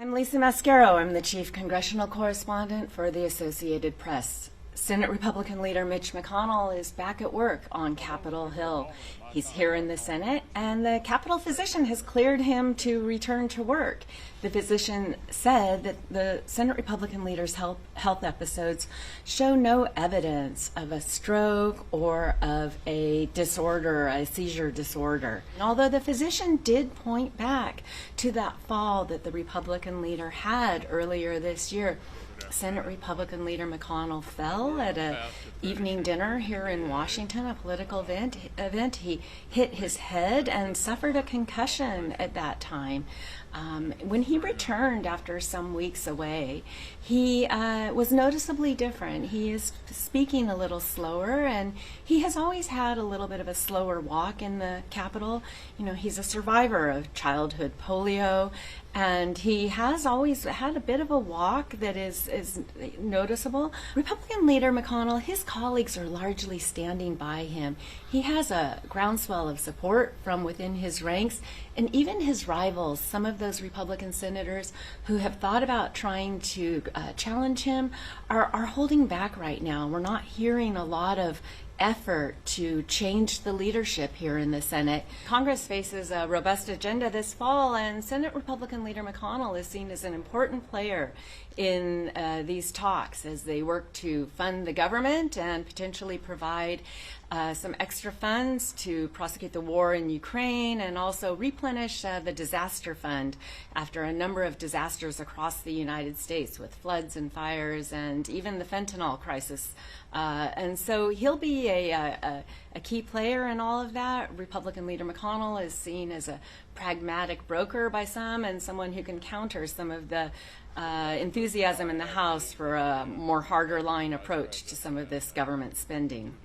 I'm Lisa Mascaro. I'm the chief congressional correspondent for the Associated Press. Senate Republican leader Mitch McConnell is back at work on Capitol Hill. He's here in the Senate, and the Capitol physician has cleared him to return to work. The physician said that the Senate Republican leader's health episodes show no evidence of a stroke or of a disorder, a seizure disorder. And although the physician did point back to that fall that the Republican leader had earlier this year, Senate Republican leader McConnell fell at an evening dinner here in Washington, a political event. He hit his head and suffered a concussion at that time. When he returned after some weeks away, he was noticeably different. He is speaking a little slower, and he has always had a little bit of a slower walk in the Capitol. You know, he's a survivor of childhood polio, and he has always had a bit of a walk that is noticeable. Republican leader McConnell, his colleagues are largely standing by him. He has a groundswell of support from within his ranks, and even his rivals, some of those Republican senators who have thought about trying to challenge him, are holding back right now. We're not hearing a lot of effort to change the leadership here in the Senate. Congress faces a robust agenda this fall, and Senate Republican leader McConnell is seen as an important player in these talks as they work to fund the government and potentially provide some extra funds to prosecute the war in Ukraine and also replenish the disaster fund after a number of disasters across the United States with floods and fires and even the fentanyl crisis. And so he'll be a key player in all of that. Republican leader McConnell is seen as a pragmatic broker by some and someone who can counter some of the enthusiasm in the House for a more harder line approach to some of this government spending.